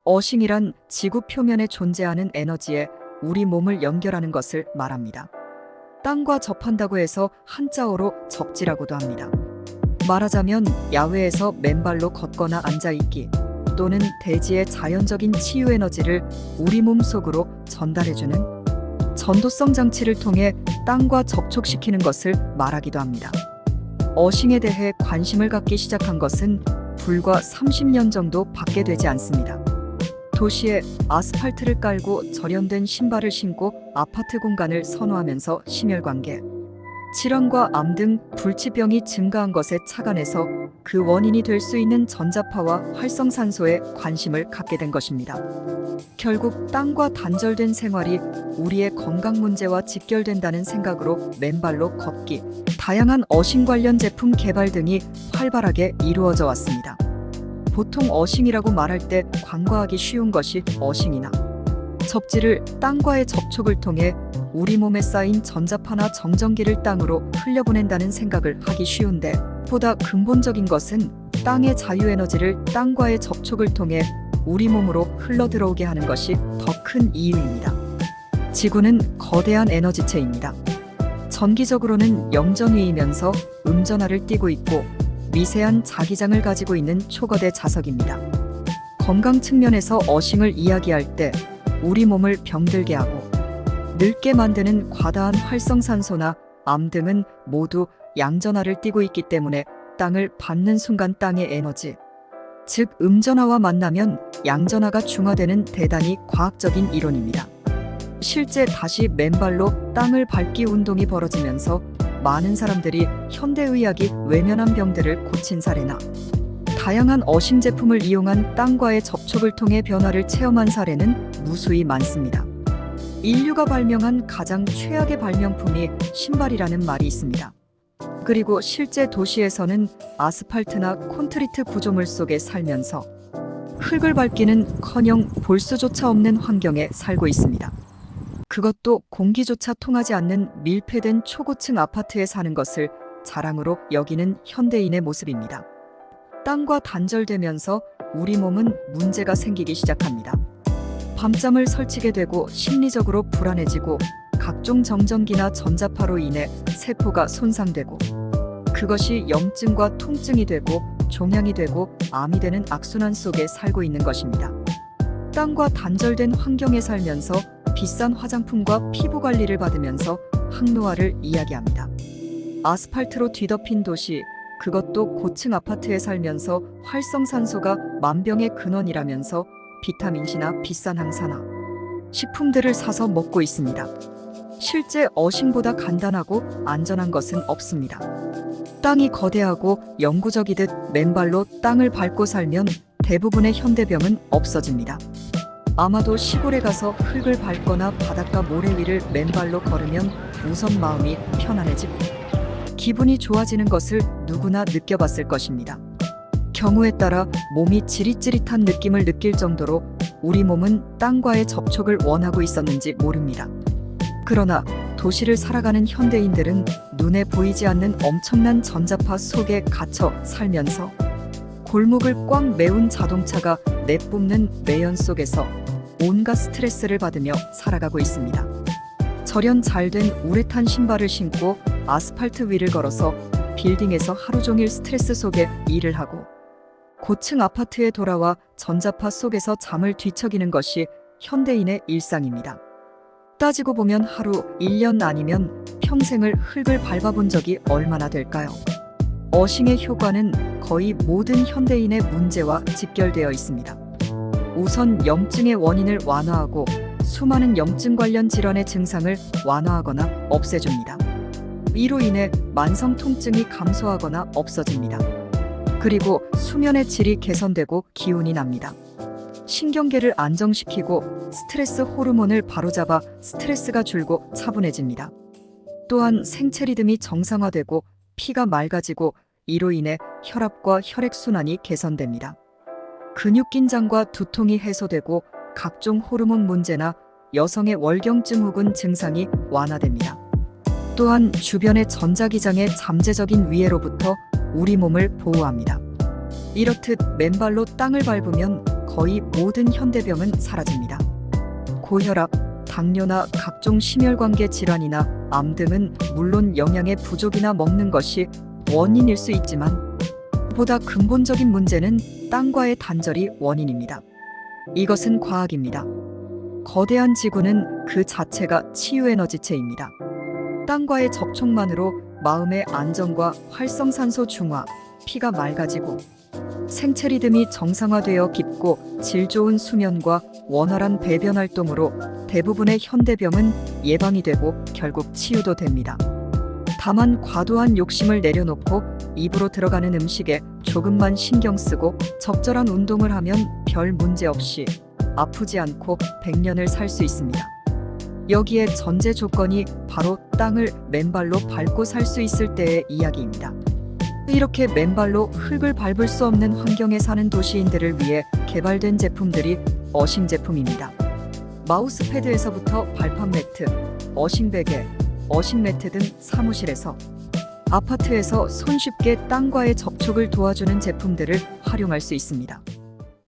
어싱이란 지구 표면에 존재하는 에너지에 우리 몸을 연결하는 것을 말합니다. 땅과 접한다고 해서 한자어로 접지라고도 합니다. 말하자면 야외에서 맨발로 걷거나 앉아있기 또는 대지의 자연적인 치유 에너지를 우리 몸 속으로 전달해주는 전도성 장치를 통해 땅과 접촉시키는 것을 말하기도 합니다. 어싱에 대해 관심을 갖기 시작한 것은 불과 30년 정도 밖에 되지 않습니다. 도시에 아스팔트를 깔고 절연된 신발을 신고 아파트 공간을 선호하면서 심혈관계, 질환과 암 등 불치병이 증가한 것에 착안해서 그 원인이 될 수 있는 전자파와 활성산소에 관심을 갖게 된 것입니다. 결국 땅과 단절된 생활이 우리의 건강 문제와 직결된다는 생각으로 맨발로 걷기, 다양한 어싱 관련 제품 개발 등이 활발하게 이루어져 왔습니다. 보통 어싱이라고 말할 때 간과하기 쉬운 것이 어싱이나 접지를 땅과의 접촉을 통해 우리 몸에 쌓인 전자파나 정전기를 땅으로 흘려보낸다는 생각을 하기 쉬운데, 보다 근본적인 것은 땅의 자유에너지를 땅과의 접촉을 통해 우리 몸으로 흘러들어오게 하는 것이 더 큰 이유입니다. 지구는 거대한 에너지체입니다. 전기적으로는 영전위이면서 음전하를 띠고 있고 미세한 자기장을 가지고 있는 초거대 자석입니다. 건강 측면에서 어싱을 이야기할 때 우리 몸을 병들게 하고 늙게 만드는 과다한 활성산소나 암 등은 모두 양전하를 띠고 있기 때문에 땅을 받는 순간 땅의 에너지, 즉 음전하와 만나면 양전하가 중화되는 대단히 과학적인 이론입니다. 실제 다시 맨발로 땅을 밟기 운동이 벌어지면서 많은 사람들이 현대의학이 외면한 병들을 고친 사례나 다양한 어싱 제품을 이용한 땅과의 접촉을 통해 변화를 체험한 사례는 무수히 많습니다. 인류가 발명한 가장 최악의 발명품이 신발이라는 말이 있습니다. 그리고 실제 도시에서는 아스팔트나 콘크리트 구조물 속에 살면서 흙을 밟기는커녕 볼 수조차 없는 환경에 살고 있습니다. 그것도 공기조차 통하지 않는 밀폐된 초고층 아파트에 사는 것을 자랑으로 여기는 현대인의 모습입니다. 땅과 단절되면서 우리 몸은 문제가 생기기 시작합니다. 밤잠을 설치게 되고 심리적으로 불안해지고 각종 정전기나 전자파로 인해 세포가 손상되고 그것이 염증과 통증이 되고 종양이 되고 암이 되는 악순환 속에 살고 있는 것입니다. 땅과 단절된 환경에 살면서 비싼 화장품과 피부 관리를 받으면서 항노화를 이야기합니다. 아스팔트로 뒤덮인 도시, 그것도 고층 아파트에 살면서 활성산소가 만병의 근원이라면서 비타민C나 비싼 항산화 식품들을 사서 먹고 있습니다. 실제 어싱보다 간단하고 안전한 것은 없습니다. 땅이 거대하고 영구적이듯 맨발로 땅을 밟고 살면 대부분의 현대병은 없어집니다. 아마도 시골에 가서 흙을 밟거나 바닷가 모래 위를 맨발로 걸으면 우선 마음이 편안해지고 기분이 좋아지는 것을 누구나 느껴봤을 것입니다. 경우에 따라 몸이 지릿지릿한 느낌을 느낄 정도로 우리 몸은 땅과의 접촉을 원하고 있었는지 모릅니다. 그러나 도시를 살아가는 현대인들은 눈에 보이지 않는 엄청난 전자파 속에 갇혀 살면서 골목을 꽉 메운 자동차가 내뿜는 매연 속에서 온갖 스트레스를 받으며 살아가고 있습니다. 절연 잘 된 우레탄 신발을 신고 아스팔트 위를 걸어서 빌딩에서 하루 종일 스트레스 속에 일을 하고 고층 아파트에 돌아와 전자파 속에서 잠을 뒤척이는 것이 현대인의 일상입니다. 따지고 보면 하루, 1년 아니면 평생을 흙을 밟아본 적이 얼마나 될까요? 어싱의 효과는 거의 모든 현대인의 문제와 직결되어 있습니다. 우선 염증의 원인을 완화하고 수많은 염증 관련 질환의 증상을 완화하거나 없애줍니다. 이로 인해 만성 통증이 감소하거나 없어집니다. 그리고 수면의 질이 개선되고 기운이 납니다. 신경계를 안정시키고 스트레스 호르몬을 바로잡아 스트레스가 줄고 차분해집니다. 또한 생체 리듬이 정상화되고 피가 맑아지고 이로 인해 혈압과 혈액순환이 개선됩니다. 근육 긴장과 두통이 해소되고 각종 호르몬 문제나 여성의 월경증 혹은 증상이 완화됩니다. 또한 주변의 전자기장의 잠재적인 위해로부터 우리 몸을 보호합니다. 이렇듯 맨발로 땅을 밟으면 거의 모든 현대병은 사라집니다. 고혈압, 당뇨나 각종 심혈관계 질환이나 암 등은 물론 영양의 부족이나 먹는 것이 원인일 수 있지만 보다 근본적인 문제는 땅과의 단절이 원인입니다. 이것은 과학입니다. 거대한 지구는 그 자체가 치유에너지체입니다. 땅과의 접촉만으로 마음의 안정과 활성산소 중화, 피가 맑아지고 생체 리듬이 정상화되어 깊고 질 좋은 수면과 원활한 배변 활동으로 대부분의 현대병은 예방이 되고 결국 치유도 됩니다. 다만 과도한 욕심을 내려놓고 입으로 들어가는 음식에 조금만 신경 쓰고 적절한 운동을 하면 별 문제 없이 아프지 않고 100년을 살 수 있습니다. 여기에 전제 조건이 바로 땅을 맨발로 밟고 살 수 있을 때의 이야기입니다. 이렇게 맨발로 흙을 밟을 수 없는 환경에 사는 도시인들을 위해 개발된 제품들이 어싱 제품입니다. 마우스패드에서부터 발판 매트, 어싱 베개, 어싱 매트 등 사무실에서, 아파트에서 손쉽게 땅과의 접촉을 도와주는 제품들을 활용할 수 있습니다.